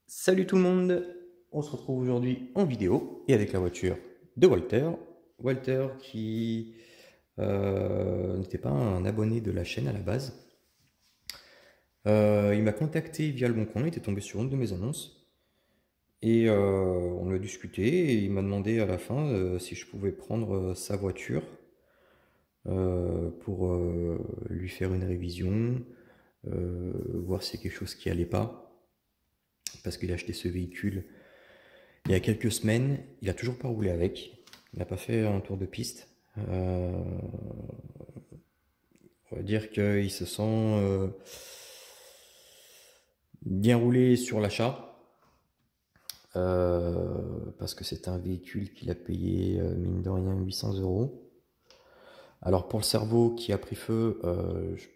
Salut tout le monde, on se retrouve aujourd'hui en vidéo et avec la voiture de Walter. Walter qui n'était pas un abonné de la chaîne à la base. Il m'a contacté via le Bon Coin, il était tombé sur une de mes annonces et on a discuté et il m'a demandé à la fin si je pouvais prendre sa voiture pour lui faire une révision, voir s'il y a quelque chose qui allait pas parce qu'il a acheté ce véhicule il y a quelques semaines, il a toujours pas roulé avec. Il n'a pas fait un tour de piste. On va dire qu'il se sent bien roulé sur l'achat. Parce que c'est un véhicule qu'il a payé, mine de rien, 800 euros. Alors pour le cerveau qui a pris feu, je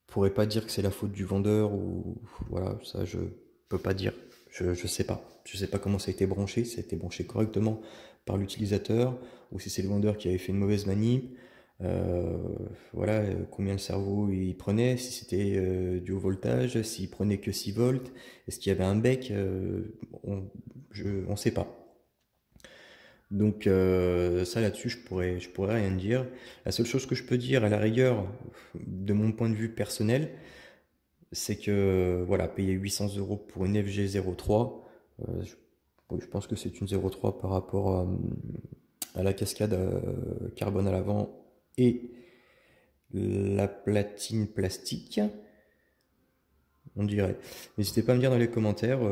pourrais pas dire que c'est la faute du vendeur ou voilà, ça je peux pas dire. Je sais pas. Je sais pas comment ça a été branché, si ça a été branché correctement par l'utilisateur ou si c'est le vendeur qui avait fait une mauvaise manip. Euh, voilà, combien le cerveau il prenait, si c'était du haut voltage, s'il prenait que 6 volts, est-ce qu'il y avait un bec, on sait pas. Donc ça là-dessus je pourrais rien dire. La seule chose que je peux dire à la rigueur, de mon point de vue personnel, c'est que voilà, payer 800 euros pour une FG03, je pense que c'est une 03 par rapport à la cascade carbone à l'avant et la platine plastique, on dirait. N'hésitez pas à me dire dans les commentaires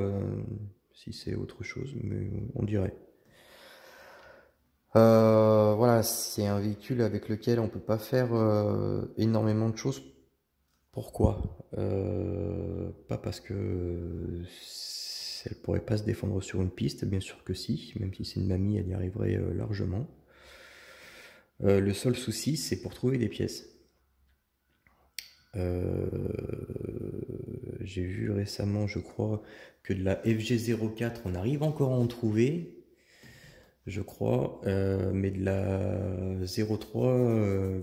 si c'est autre chose, mais on dirait. Voilà, c'est un véhicule avec lequel on peut pas faire énormément de choses. Pourquoi? Pas parce que elle pourrait pas se défendre sur une piste, bien sûr que si, même si c'est une mamie, elle y arriverait largement. Le seul souci, c'est pour trouver des pièces. Euh, j'ai vu récemment, je crois, que de la FG04, on arrive encore à en trouver, je crois, mais de la 03,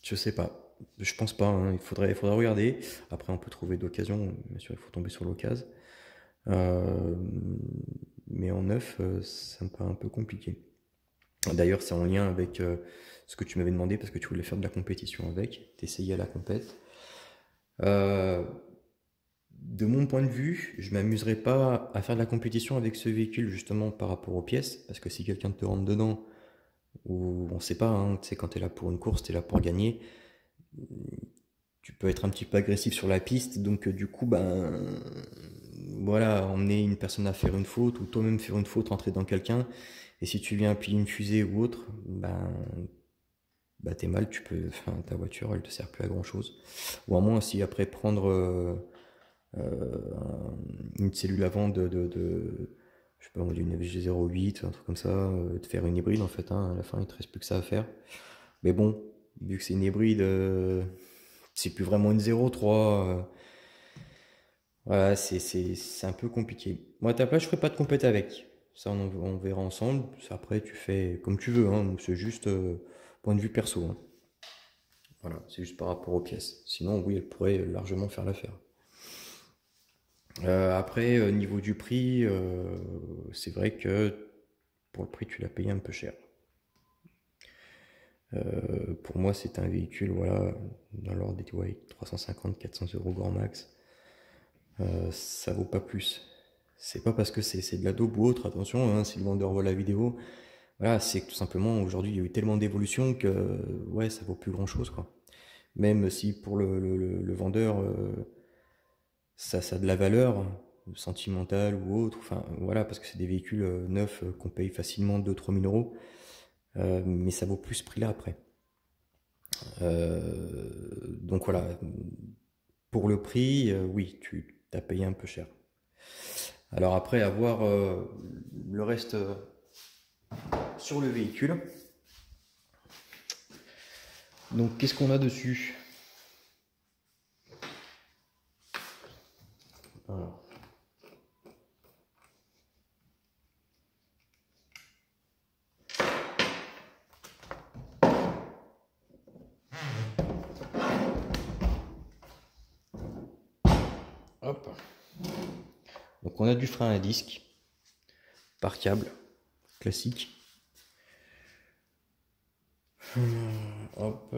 je sais pas. Je pense pas, hein. Il faudrait regarder. Après, on peut trouver d'occasion, bien sûr, il faut tomber sur l'occasion. Euh, mais en neuf, ça me paraît un peu compliqué. D'ailleurs, c'est en lien avec ce que tu m'avais demandé parce que tu voulais faire de la compétition avec, t'essayer à la compète. Euh, de mon point de vue, je m'amuserais pas à faire de la compétition avec ce véhicule justement par rapport aux pièces, parce que si quelqu'un te rentre dedans, ou on sait pas, hein, tu sais, quand t'es là pour une course, t'es là pour gagner, tu peux être un petit peu agressif sur la piste, donc du coup, ben voilà, emmener une personne à faire une faute, ou toi-même faire une faute, rentrer dans quelqu'un, et si tu viens appuyer une fusée ou autre, ben bah t'es mal, enfin, ta voiture elle te sert plus à grand chose. Ou à moins si après prendre une cellule avant je sais pas, d'une FG08, un truc comme ça, de faire une hybride en fait, hein, à la fin il te reste plus que ça à faire. Mais bon, vu que c'est une hybride, c'est plus vraiment une 03, voilà, c'est un peu compliqué. Moi à ta place je ferais pas de compète avec, ça on verra ensemble. Après tu fais comme tu veux, hein, c'est juste point de vue perso, hein. Voilà, c'est juste par rapport aux pièces. Sinon oui elle pourrait largement faire l'affaire. Après, au niveau du prix, c'est vrai que pour le prix, tu l'as payé un peu cher. Pour moi, c'est un véhicule, voilà, dans l'ordre des ouais, 350-400 euros grand max. Ça vaut pas plus. C'est pas parce que c'est de la daube ou autre, attention, hein, si le vendeur voit la vidéo. Voilà, c'est que tout simplement, aujourd'hui, il y a eu tellement d'évolution que, ouais, ça vaut plus grand chose, quoi. Même si pour le vendeur, ça a de la valeur sentimentale ou autre, enfin voilà, parce que c'est des véhicules neufs qu'on paye facilement 2-3 000 euros, mais ça vaut plus ce prix-là après. Donc voilà, pour le prix, oui, tu t'as payé un peu cher. Alors après, avoir le reste sur le véhicule. Donc qu'est-ce qu'on a dessus? Alors, hop. Donc on a du frein à disque par câble classique. Hop.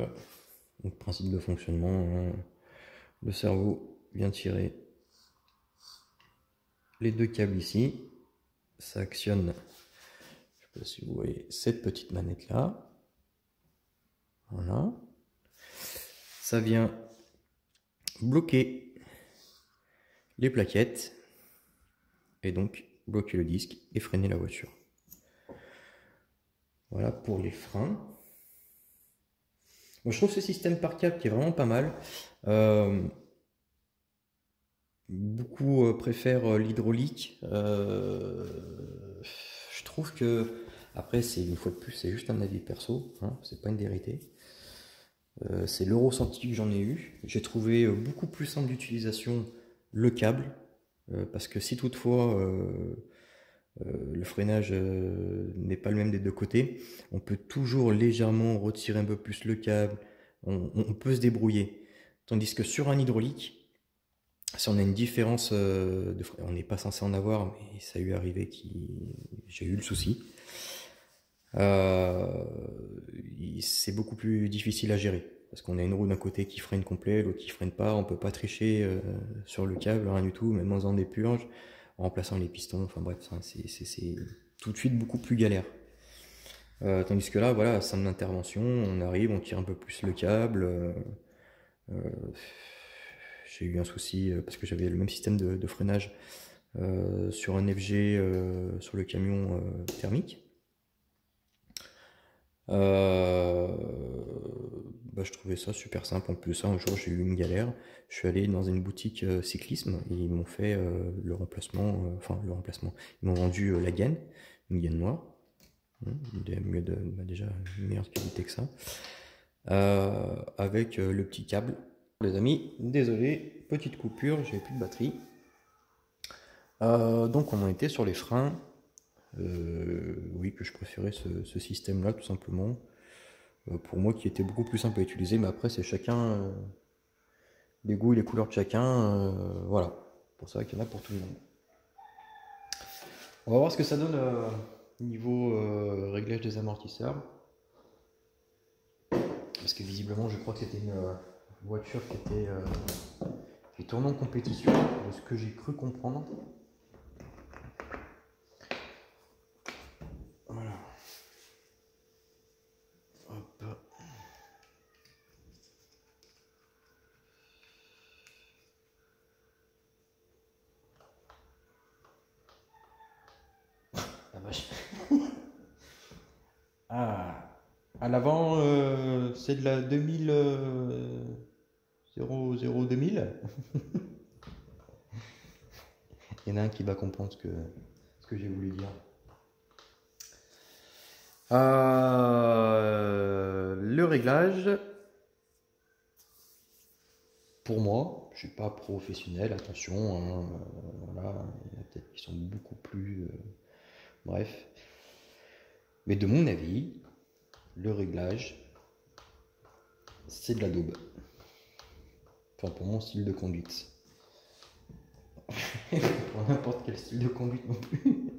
Donc principe de fonctionnement, hein. Le cerveau vient tirer les deux câbles ici. Ça actionne, je ne sais pas si vous voyez, cette petite manette là. Voilà. Ça vient bloquer les plaquettes et donc bloquer le disque et freiner la voiture. Voilà pour les freins. Bon, je trouve ce système par câble qui est vraiment pas mal. Beaucoup préfèrent l'hydraulique. Je trouve que, après, c'est une fois de plus, c'est juste un avis perso, hein, c'est pas une vérité. C'est le ressenti que j'en ai eu. J'ai trouvé beaucoup plus simple d'utilisation le câble, parce que si toutefois le freinage n'est pas le même des deux côtés, on peut toujours légèrement retirer un peu plus le câble, on peut se débrouiller. Tandis que sur un hydraulique, si on a une différence de frein, on n'est pas censé en avoir, mais ça a eu arrivé j'ai eu le souci. C'est beaucoup plus difficile à gérer parce qu'on a une roue d'un côté qui freine complet, l'autre qui freine pas, on peut pas tricher sur le câble, rien du tout, même en faisant des purges, en remplaçant les pistons, enfin bref, c'est tout de suite beaucoup plus galère. Tandis que là, voilà, simple intervention, on arrive, on tire un peu plus le câble. J'ai eu un souci parce que j'avais le même système de freinage sur un FG sur le camion thermique. Je trouvais ça super simple. En plus, un jour j'ai eu une galère. Je suis allé dans une boutique cyclisme et ils m'ont fait le remplacement. Ils m'ont vendu la gaine, une gaine noire. Déjà une meilleure qualité que ça. Avec le petit câble. Les amis, désolé, petite coupure, j'avais plus de batterie. Donc on en était sur les freins. Oui, que je préférais ce système-là, tout simplement. Pour moi, qui était beaucoup plus simple à utiliser, mais après, c'est chacun, les goûts et les couleurs de chacun. Voilà, pour ça qu'il y en a pour tout le monde. On va voir ce que ça donne niveau réglage des amortisseurs. Parce que visiblement, je crois que c'était une voiture qui tournait en compétition, de ce que j'ai cru comprendre. Voilà. Hop. La vache. Ah. À l'avant, c'est de la 2000, 00 2000. Il y en a un qui va comprendre ce que j'ai voulu dire. Le réglage, pour moi, je suis pas professionnel, attention, hein, voilà, il y en a peut-être qui sont beaucoup plus, bref. Mais de mon avis, le réglage, c'est de la daube. Enfin, pour mon style de conduite. Pour n'importe quel style de conduite non plus.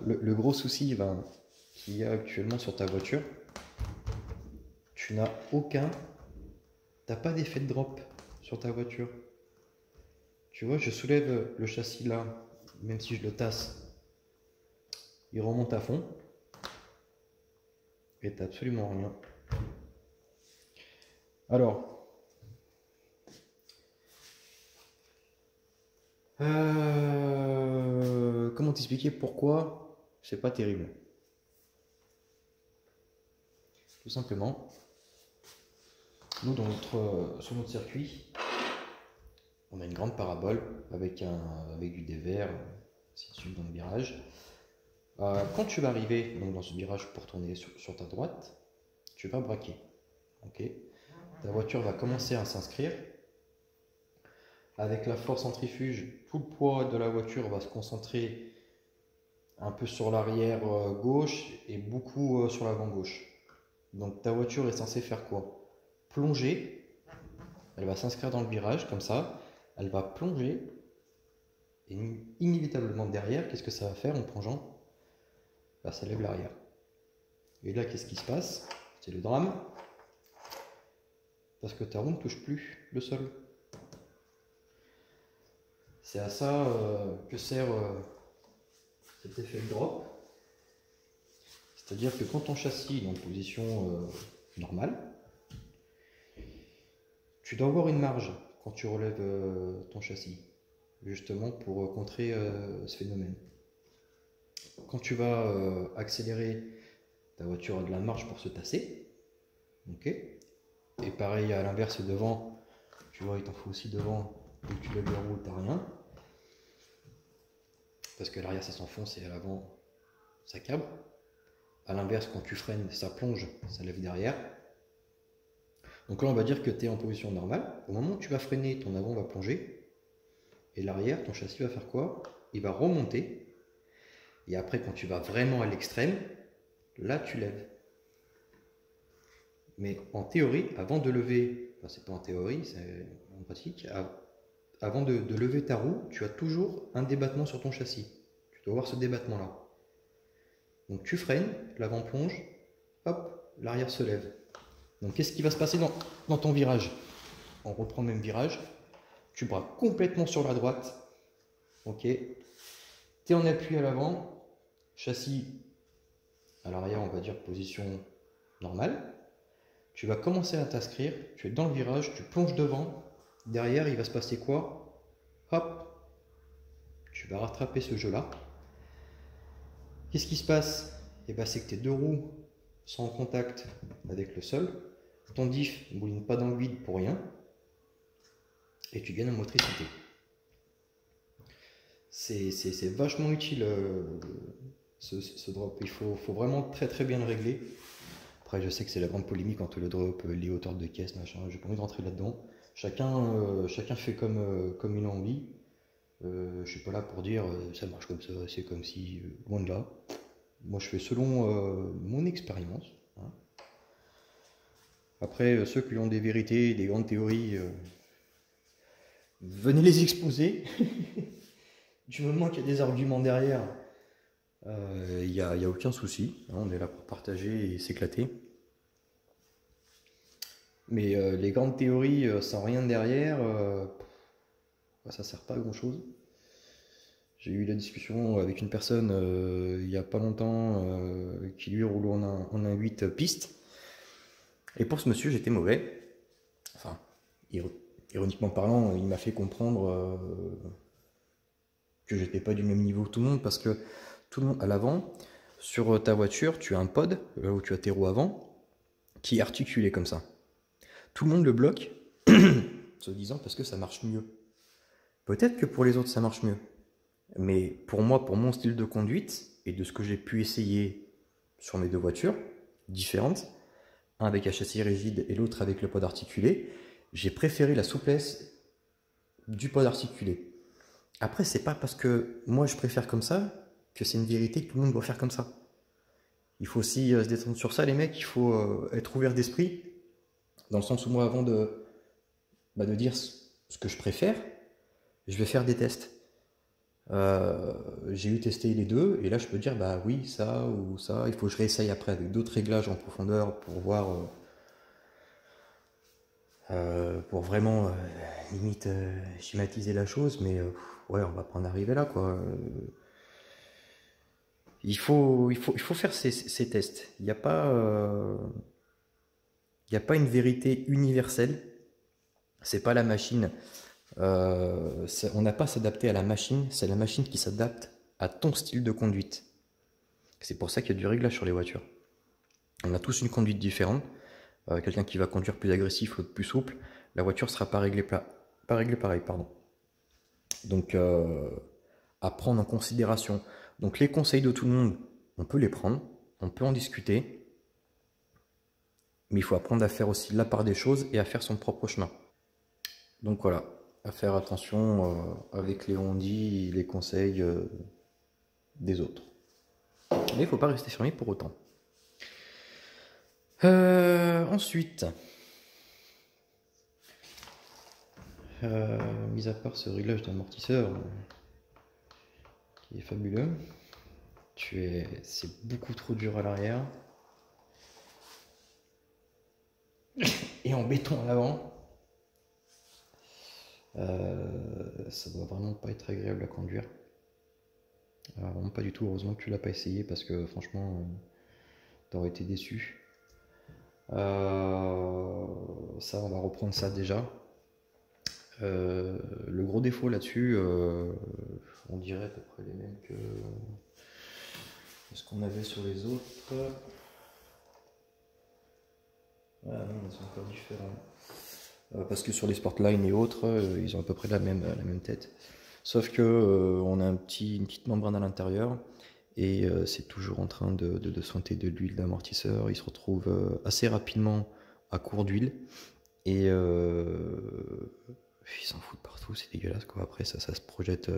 Le gros souci qu'il y a actuellement sur ta voiture, tu n'as t'as pas d'effet de drop sur ta voiture. Tu vois, je soulève le châssis là, même si je le tasse, il remonte à fond. Et t'as absolument rien. Alors, comment t'expliquer pourquoi c'est pas terrible? Tout simplement, nous sur notre circuit, on a une grande parabole avec du dévers, ainsi de suite dans le virage. Quand tu vas arriver donc, dans ce virage pour tourner sur ta droite, tu vas braquer. Okay. Ta voiture va commencer à s'inscrire. Avec la force centrifuge, tout le poids de la voiture va se concentrer un peu sur l'arrière gauche et beaucoup sur l'avant gauche. Donc ta voiture est censée faire quoi? Plonger. Elle va s'inscrire dans le virage comme ça. Elle va plonger. Et inévitablement derrière, qu'est-ce que ça va faire en plongeant? Bah, ça lève l'arrière. Et là, qu'est-ce qui se passe? C'est le drame. Parce que ta roue ne touche plus le sol. C'est à ça que sert cet effet de drop. C'est-à-dire que quand ton châssis est en position normale, tu dois avoir une marge quand tu relèves ton châssis, justement pour contrer ce phénomène. Quand tu vas accélérer, ta voiture a de la marge pour se tasser. Ok. Et pareil à l'inverse devant, tu vois, il t'en faut aussi devant, dès que tu lèves les roues, t'as rien. Parce que l'arrière ça s'enfonce et à l'avant ça cabre. A l'inverse, quand tu freines, ça plonge, ça lève derrière. Donc là, on va dire que tu es en position normale. Au moment où tu vas freiner, ton avant va plonger. Et l'arrière, ton châssis va faire quoi? Il va remonter. Et après, quand tu vas vraiment à l'extrême, là, tu lèves. Mais en théorie, avant de lever, enfin, c'est pas en théorie, c'est en pratique, avant de lever ta roue, tu as toujours un débattement sur ton châssis. Tu dois avoir ce débattement-là. Donc tu freines, l'avant plonge, hop, l'arrière se lève. Donc qu'est-ce qui va se passer dans ton virage? On reprend le même virage, tu braques complètement sur la droite, ok, tu es en appui à l'avant, châssis à l'arrière, on va dire position normale, tu vas commencer à t'inscrire, tu es dans le virage, tu plonges devant, derrière il va se passer quoi? Hop, tu vas rattraper ce jeu-là. Qu'est-ce qui se passe? Eh ben, c'est que tes deux roues sont en contact avec le sol, ton diff ne mouline pas dans le vide pour rien, et tu gagnes en motricité. C'est vachement utile ce drop, il faut vraiment très bien le régler. Après je sais que c'est la grande polémique entre le drop, les hauteurs de caisse, machin, j'ai pas envie de rentrer là-dedans. Chacun fait comme il a envie. Je suis pas là pour dire ça marche comme ça, c'est comme si, loin de là. Moi je fais selon mon expérience. Hein. Après ceux qui ont des vérités, des grandes théories, venez les exposer. Du moment qu'il y a des arguments derrière, il n'y a aucun souci. Hein, on est là pour partager et s'éclater. Mais les grandes théories sans rien derrière, ça sert pas à grand chose. J'ai eu la discussion avec une personne il n'y a pas longtemps qui lui roule en un 8 pistes. Et pour ce monsieur, j'étais mauvais. Enfin, ironiquement parlant, il m'a fait comprendre que j'étais pas du même niveau que tout le monde parce que tout le monde à l'avant, sur ta voiture, tu as un pod, là où tu as tes roues avant, qui est articulé comme ça. Tout le monde le bloque, se disant parce que ça marche mieux. Peut-être que pour les autres ça marche mieux. Mais pour moi, pour mon style de conduite, et de ce que j'ai pu essayer sur mes deux voitures, différentes, un avec un châssis rigide et l'autre avec le pod articulé, j'ai préféré la souplesse du pod articulé. Après, c'est pas parce que moi je préfère comme ça que c'est une vérité que tout le monde doit faire comme ça. Il faut aussi se détendre sur ça, les mecs, il faut être ouvert d'esprit, dans le sens où moi, avant de dire ce que je préfère, je vais faire des tests. J'ai eu testé les deux, et là je peux dire, bah oui, ça ou ça, il faut que je réessaye après avec d'autres réglages en profondeur pour voir, pour vraiment limite schématiser la chose, mais ouais, on va pas en arriver là, quoi. Il faut faire ces tests. Il n'y a pas une vérité universelle. C'est pas la machine. On n'a pas à s'adapter à la machine. C'est la machine qui s'adapte à ton style de conduite. C'est pour ça qu'il y a du réglage sur les voitures. On a tous une conduite différente. Quelqu'un qui va conduire plus agressif, l'autre plus souple. La voiture sera pas réglée pareil, pardon. Donc, à prendre en considération. Donc, les conseils de tout le monde, on peut les prendre, on peut en discuter. Mais il faut apprendre à faire aussi la part des choses et à faire son propre chemin. Donc voilà, à faire attention avec les on-dit, les conseils des autres. Mais il ne faut pas rester fermé pour autant. Ensuite, mis à part ce réglage d'amortisseur, qui est fabuleux. C'est beaucoup trop dur à l'arrière. Et en béton à l'avant. Ça doit vraiment pas être agréable à conduire. Vraiment pas du tout. Heureusement que tu l'as pas essayé parce que franchement, t'aurais été déçu. Ça, on va reprendre ça déjà. Le gros défaut là-dessus, on dirait à peu près les mêmes que ce qu'on avait sur les autres. Ah non, ils sont encore différents. Parce que sur les Sportline et autres, ils ont à peu près la même tête. Sauf que on a une petite membrane à l'intérieur et c'est toujours en train de sointer de l'huile d'amortisseur. Il se retrouve assez rapidement à court d'huile et ils s'en foutent partout, c'est dégueulasse quoi. Après ça se projette,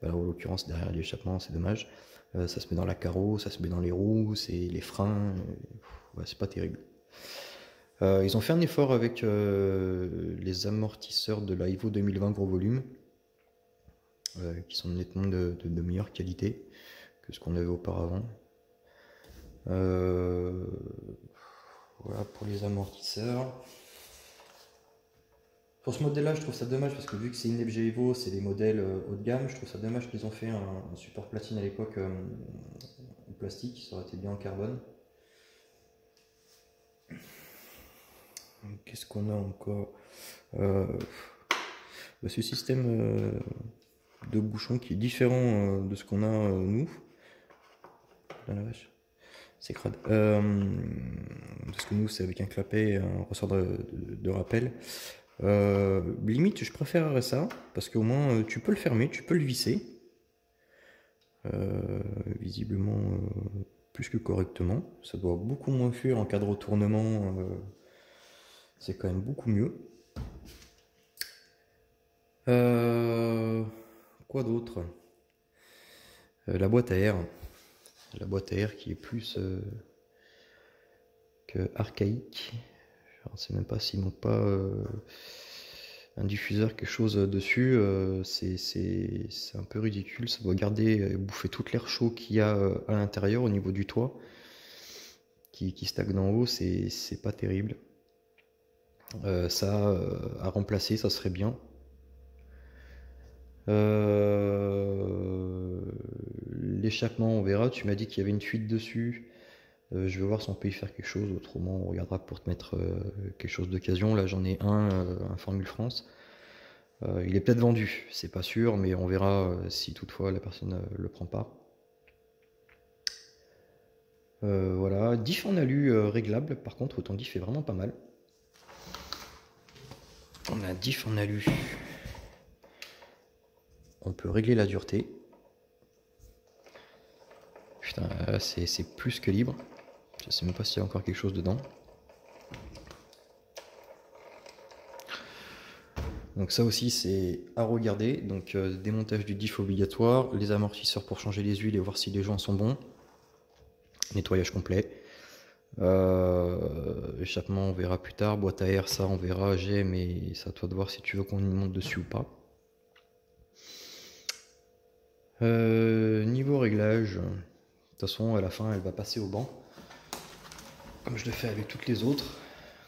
en l'occurrence derrière l'échappement, c'est dommage. Ça se met dans la carreau, ça se met dans les roues, c'est les freins, ouais, c'est pas terrible. Ils ont fait un effort avec les amortisseurs de la Evo 2020 gros volume, qui sont nettement de meilleure qualité que ce qu'on avait auparavant. Voilà pour les amortisseurs. Pour ce modèle là je trouve ça dommage parce que vu que c'est une FG Evo, c'est des modèles haut de gamme, je trouve ça dommage qu'ils ont fait un support platine à l'époque en plastique, ça aurait été bien en carbone. Qu'est-ce qu'on a encore? Ce système de bouchon qui est différent de ce qu'on a nous. Dans la vache. C'est crade. Parce que nous c'est avec un clapet et un ressort de rappel. Limite je préférerais ça parce qu'au moins tu peux le fermer, tu peux le visser. Visiblement plus que correctement. Ça doit beaucoup moins fuir en cas de retournement. C'est quand même beaucoup mieux. Quoi d'autre? La boîte à air. La boîte à air qui est plus que archaïque. Je ne sais même pas s'ils n'ont pas un diffuseur, quelque chose dessus. C'est un peu ridicule. Ça doit garder, bouffer tout l'air chaud qu'il y a à l'intérieur au niveau du toit qui stagne en haut. C'est pas terrible. Ça à remplacer, ça serait bien. L'échappement, on verra. Tu m'as dit qu'il y avait une fuite dessus. Je vais voir si on peut y faire quelque chose. Autrement, on regardera pour te mettre quelque chose d'occasion. Là, j'en ai un Formule France. Il est peut-être vendu, c'est pas sûr, mais on verra si toutefois la personne le prend pas. Voilà, diff en alu réglable. Par contre, autant diff est vraiment pas mal. On a diff en alu. On peut régler la dureté. Putain, là c'est plus que libre. Je sais même pas s'il y a encore quelque chose dedans. Donc ça aussi c'est à regarder. Donc démontage du diff obligatoire, les amortisseurs pour changer les huiles et voir si les joints sont bons. Nettoyage complet. Échappement on verra plus tard. Boîte à air ça on verra. J'ai mais c'est à toi de voir si tu veux qu'on y monte dessus ou pas. Niveau réglage, de toute façon à la fin elle va passer au banc. Comme je le fais avec toutes les autres.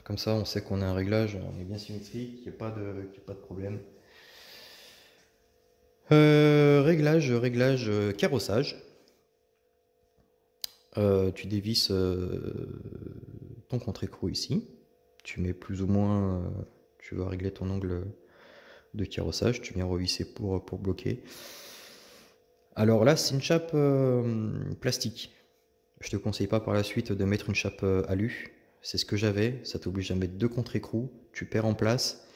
Comme ça on sait qu'on a un réglage, on est bien symétrique, qu'il n'y a pas de problème. Réglage carrossage. Tu dévisses ton contre-écrou ici. Tu mets plus ou moins, tu vas régler ton angle de carrossage. Tu viens revisser pour bloquer. Alors là, c'est une chape plastique. Je te conseille pas par la suite de mettre une chape alu. C'est ce que j'avais. Ça t'oblige à mettre deux contre-écrous. Tu perds en place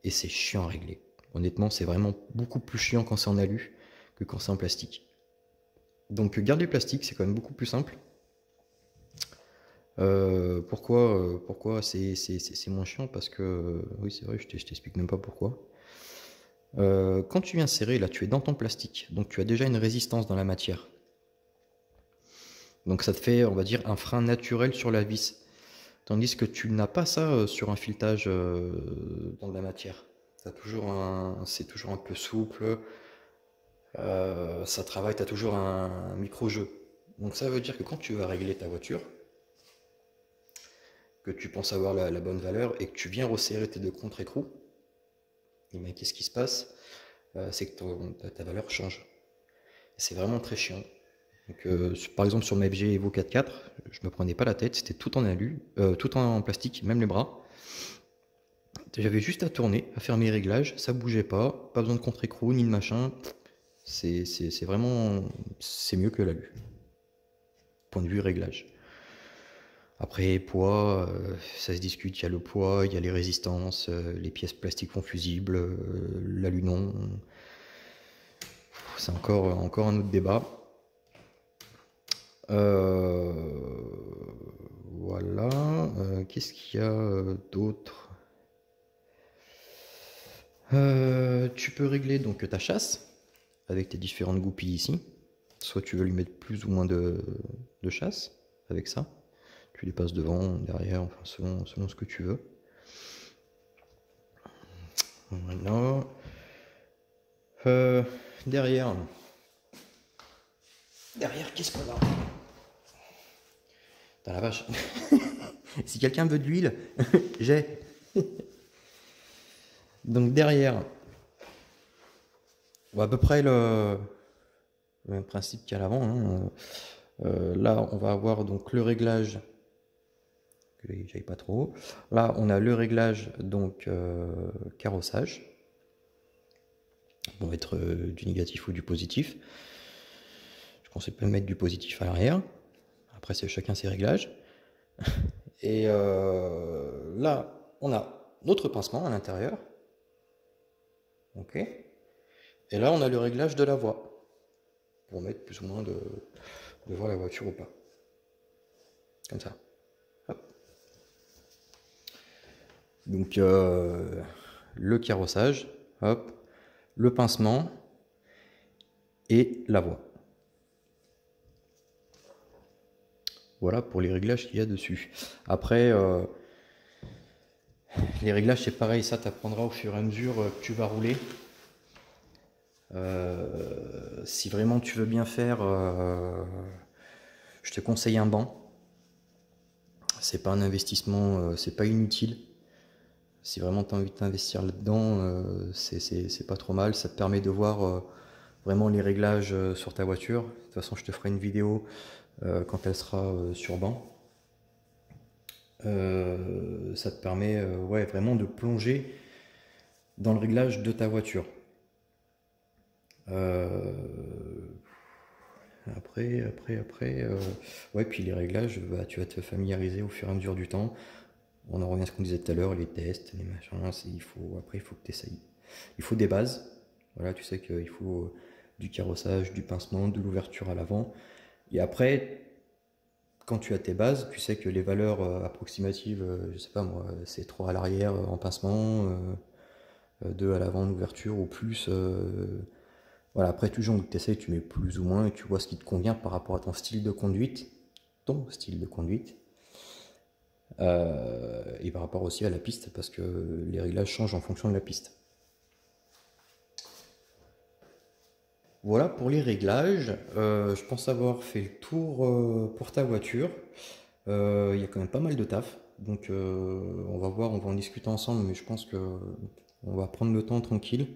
et c'est chiant à régler. Honnêtement, c'est vraiment beaucoup plus chiant quand c'est en alu que quand c'est en plastique. Donc garde les plastiques, c'est quand même beaucoup plus simple. Pourquoi c'est moins chiant? Parce que, oui c'est vrai, je t'explique même pas pourquoi. Quand tu viens serrer, là tu es dans ton plastique, donc tu as déjà une résistance dans la matière. Donc ça te fait, on va dire, un frein naturel sur la vis. Tandis que tu n'as pas ça sur un filetage dans de la matière. C'est toujours un peu souple. ça travaille, tu as toujours un micro-jeu. Donc ça veut dire que quand tu vas régler ta voiture, que tu penses avoir la bonne valeur et que tu viens resserrer tes deux contre-écrous, et bien qu'est-ce qui se passe? C'est que ta valeur change. C'est vraiment très chiant. Donc, par exemple sur ma FG Evo 4x4, je me prenais pas la tête, c'était tout en alu, tout en plastique, même les bras. J'avais juste à tourner, à faire mes réglages, ça bougeait pas besoin de contre-écrou ni de machin. C'est vraiment, c'est mieux que l'alu. Point de vue réglage. Après poids, ça se discute, il y a le poids, il y a les résistances, les pièces plastiques font fusibles, l'alu non. C'est encore un autre débat. Voilà. Qu'est-ce qu'il y a d'autre? Tu peux régler donc ta chasse avec tes différentes goupilles ici. Soit tu veux lui mettre plus ou moins de chasse avec ça. Tu les passes devant, derrière, enfin selon ce que tu veux. Voilà. Derrière, qu'est-ce qu'on a? T'as la vache. Si quelqu'un veut de l'huile, j'ai. Donc derrière, à peu près le même principe qu'à l'avant. Hein. Là, on va avoir donc le réglage. Que j'aille pas trop haut. Là, on a le réglage donc carrossage. Bon, être du négatif ou du positif. Je conseille pas de mettre du positif à l'arrière. Après, c'est chacun ses réglages. Et là, on a notre pincement à l'intérieur. Ok. Et là, on a le réglage de la voie. Pour mettre plus ou moins de voir la voiture ou pas. Comme ça. Hop. Donc, le carrossage. Hop. Le pincement. Et la voie. Voilà pour les réglages qu'il y a dessus. Après, les réglages c'est pareil, ça t'apprendras au fur et à mesure que tu vas rouler. Si vraiment tu veux bien faire, je te conseille un banc. C'est pas un investissement, c'est pas inutile. Si vraiment tu as envie de t'investir là-dedans, c'est pas trop mal. Ça te permet de voir vraiment les réglages sur ta voiture. De toute façon, je te ferai une vidéo quand elle sera sur banc. Ça te permet ouais, vraiment de plonger dans le réglage de ta voiture. Après, ouais, puis les réglages, bah, tu vas te familiariser au fur et à mesure du temps. On en revient à ce qu'on disait tout à l'heure, les tests, les machins, après il faut que tu essayes. Il faut des bases, voilà, tu sais qu'il faut du carrossage, du pincement, de l'ouverture à l'avant. Et après, quand tu as tes bases, tu sais que les valeurs approximatives, je sais pas moi, c'est 3 à l'arrière en pincement, 2 à l'avant en ouverture ou plus. Voilà, après tu jongles, tu essayes, tu mets plus ou moins et tu vois ce qui te convient par rapport à ton style de conduite, et par rapport aussi à la piste, parce que les réglages changent en fonction de la piste. Voilà pour les réglages. Je pense avoir fait le tour pour ta voiture. Il y a quand même pas mal de taf, donc on va voir, on va en discuter ensemble, mais je pense que on va prendre le temps tranquille.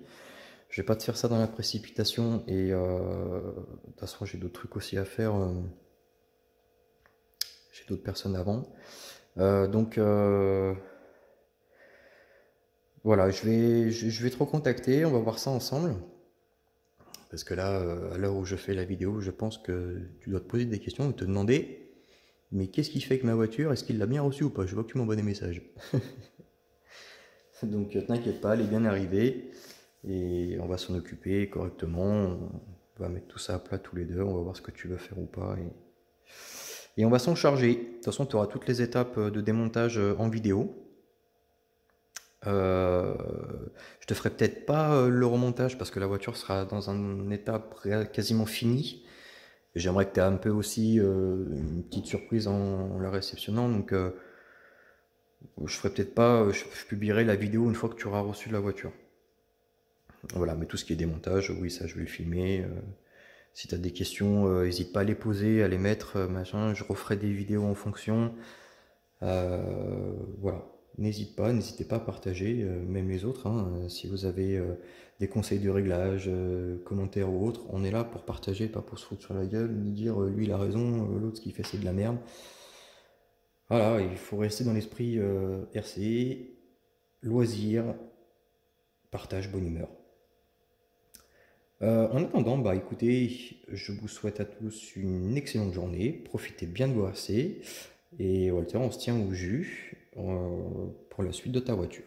Je vais pas te faire ça dans la précipitation et de toute façon j'ai d'autres trucs aussi à faire. J'ai d'autres personnes avant. Donc voilà, je vais te recontacter, on va voir ça ensemble. Parce que là, à l'heure où je fais la vidéo, je pense que tu dois te poser des questions et te demander mais qu'est-ce qu'il fait avec ma voiture? Est-ce qu'il l'a bien reçue ou pas? Je vois que tu m'envoies des messages. Donc t'inquiète pas, elle est bien arrivée et on va s'en occuper correctement. On va mettre tout ça à plat tous les deux, on va voir ce que tu veux faire ou pas et on va s'en charger. De toute façon, tu auras toutes les étapes de démontage en vidéo. Je te ferai peut-être pas le remontage parce que la voiture sera dans un état quasiment fini. J'aimerais que tu aies un peu aussi une petite surprise en la réceptionnant. Donc je ferai peut-être pas, je publierai la vidéo une fois que tu auras reçu la voiture. Voilà, mais tout ce qui est démontage, oui, ça je vais le filmer. Si tu as des questions, n'hésite pas à les poser, à les mettre, machin. Je referai des vidéos en fonction. Voilà, n'hésitez pas à partager, même les autres, hein, si vous avez des conseils de réglage, commentaires ou autres, on est là pour partager, pas pour se foutre sur la gueule, ni dire lui il a raison, l'autre ce qu'il fait c'est de la merde. Voilà, il faut rester dans l'esprit RC, loisir, partage, bonne humeur. En attendant, bah écoutez, je vous souhaite à tous une excellente journée, profitez bien de vos RC, et Walter, on se tient au jus pour la suite de ta voiture.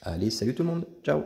Allez, salut tout le monde, ciao!